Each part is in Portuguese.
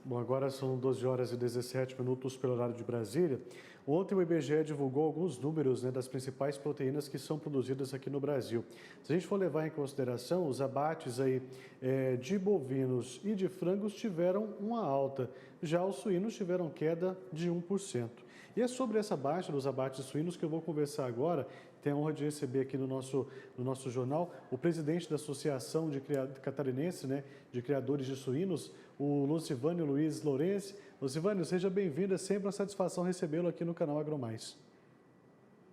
Bom, agora são 12 horas e 17 minutos pelo horário de Brasília. Ontem o IBGE divulgou alguns números, das principais proteínas que são produzidas aqui no Brasil. Se a gente for levar em consideração, os abates aí, de bovinos e de frangos tiveram uma alta, já os suínos tiveram queda de 1%. E é sobre essa baixa dos abates suínos que eu vou conversar agora. Tenho a honra de receber aqui no nosso jornal o presidente da Associação Catarinense, de Criadores de Suínos, o Lucivânio Luiz Lourenço. Lucivânio, seja bem-vindo, é sempre uma satisfação recebê-lo aqui no canal AgroMais.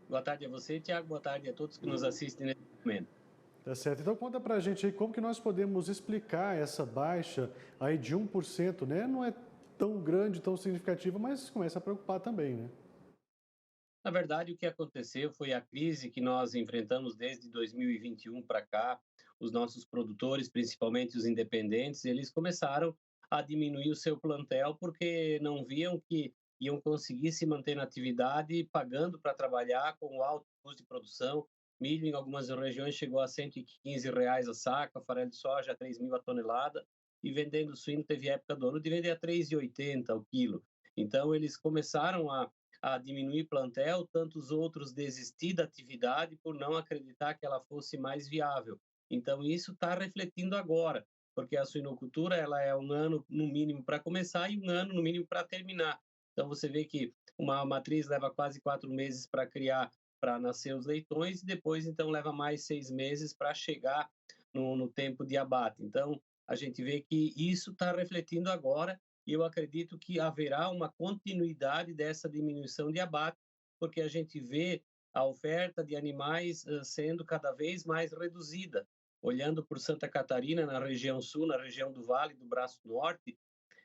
Boa tarde a você, Tiago. Boa tarde a todos que nos assistem nesse momento. Tá certo, então conta pra gente aí como que nós podemos explicar essa baixa aí de 1%, né? Não é tão grande, tão significativa, mas começa a preocupar também, né? Na verdade, o que aconteceu foi a crise que nós enfrentamos desde 2021 para cá. Os nossos produtores, principalmente os independentes, eles começaram a diminuir o seu plantel porque não viam que iam conseguir se manter na atividade pagando para trabalhar com o alto custo de produção. Milho em algumas regiões chegou a R$ 115 a saca, farelo de soja a 3.000 a tonelada, e vendendo suíno teve época do ano de vender a 3,80 o quilo. Então eles começaram a diminuir plantel, tantos outros desistir da atividade por não acreditar que ela fosse mais viável. Então isso está refletindo agora, porque a suinocultura ela é um ano no mínimo para começar e um ano no mínimo para terminar. Então você vê que uma matriz leva quase 4 meses para criar, para nascer os leitões, e depois então leva mais 6 meses para chegar no tempo de abate. Então a gente vê que isso está refletindo agora, e eu acredito que haverá uma continuidade dessa diminuição de abate, porque a gente vê a oferta de animais sendo cada vez mais reduzida. Olhando por Santa Catarina, na região sul, na região do Vale do Braço Norte,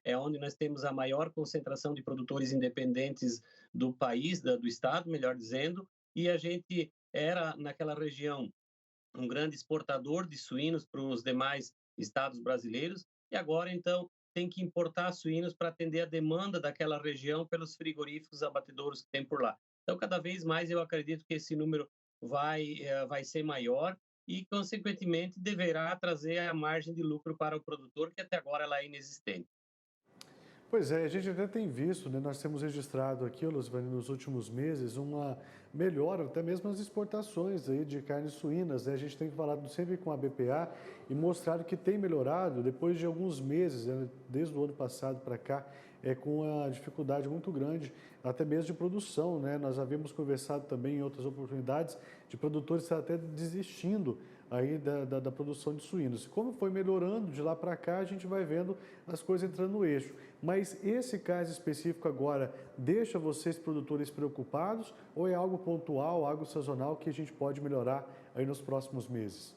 é onde nós temos a maior concentração de produtores independentes do país, do estado, melhor dizendo, e a gente era, naquela região, um grande exportador de suínos para os demais estados brasileiros, e agora, então, tem que importar suínos para atender a demanda daquela região pelos frigoríficos abatedouros que tem por lá. Então, cada vez mais eu acredito que esse número vai ser maior e, consequentemente, deverá trazer a margem de lucro para o produtor, que até agora ela é inexistente. Pois é, a gente até tem visto, nós temos registrado aqui, Luzvani, nos últimos meses, uma melhora, até mesmo nas exportações aí de carnes suínas, né? A gente tem falado sempre com a BPA e mostrado que tem melhorado depois de alguns meses, desde o ano passado para cá, com uma dificuldade muito grande, até mesmo de produção, né? Nós havíamos conversado também em outras oportunidades de produtores até desistindo aí da produção de suínos. Como foi melhorando de lá para cá, a gente vai vendo as coisas entrando no eixo. Mas esse caso específico agora deixa vocês produtores preocupados ou é algo pontual, algo sazonal que a gente pode melhorar aí nos próximos meses?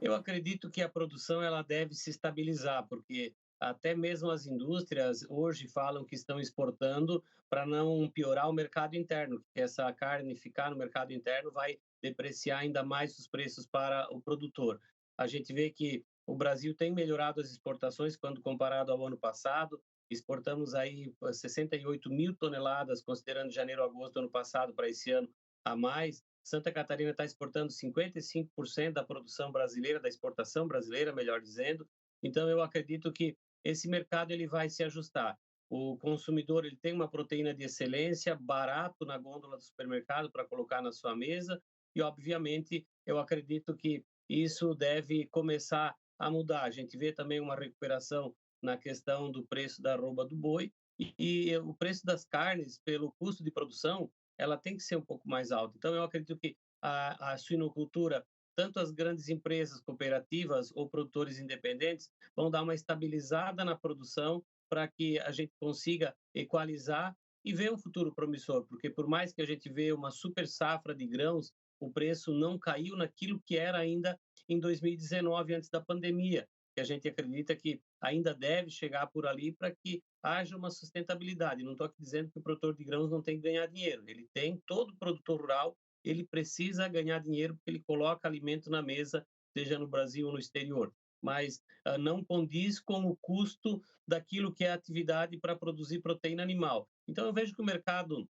Eu acredito que a produção ela deve se estabilizar, porque até mesmo as indústrias hoje falam que estão exportando para não piorar o mercado interno, que essa carne ficar no mercado interno vai depreciar ainda mais os preços para o produtor. A gente vê que o Brasil tem melhorado as exportações quando comparado ao ano passado. Exportamos aí 68 mil toneladas, considerando janeiro a agosto do ano passado para esse ano a mais. Santa Catarina está exportando 55% da produção brasileira, da exportação brasileira, melhor dizendo. Então, eu acredito que esse mercado ele vai se ajustar. O consumidor ele tem uma proteína de excelência, barato na gôndola do supermercado para colocar na sua mesa, e, obviamente, eu acredito que isso deve começar a mudar. A gente vê também uma recuperação na questão do preço da arroba do boi, e o preço das carnes, pelo custo de produção, ela tem que ser um pouco mais alta. Então, eu acredito que a suinocultura, tanto as grandes empresas cooperativas ou produtores independentes, vão dar uma estabilizada na produção para que a gente consiga equalizar e ver um futuro promissor, porque por mais que a gente vê uma super safra de grãos, o preço não caiu naquilo que era ainda em 2019, antes da pandemia, que a gente acredita que ainda deve chegar por ali para que haja uma sustentabilidade. Não estou aqui dizendo que o produtor de grãos não tem que ganhar dinheiro. Ele tem, todo produtor rural, ele precisa ganhar dinheiro porque ele coloca alimento na mesa, seja no Brasil ou no exterior. Mas não condiz com o custo daquilo que é a atividade para produzir proteína animal. Então eu vejo que o mercado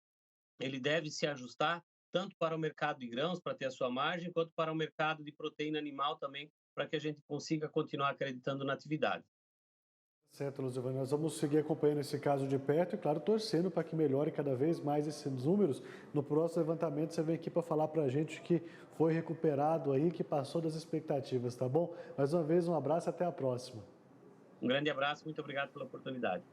ele deve se ajustar tanto para o mercado de grãos, para ter a sua margem, quanto para o mercado de proteína animal também, para que a gente consiga continuar acreditando na atividade. Certo, Luzivânia, nós vamos seguir acompanhando esse caso de perto e, claro, torcendo para que melhore cada vez mais esses números. No próximo levantamento, você vem aqui para falar para a gente que foi recuperado aí, que passou das expectativas, tá bom? Mais uma vez, um abraço e até a próxima. Um grande abraço, muito obrigado pela oportunidade.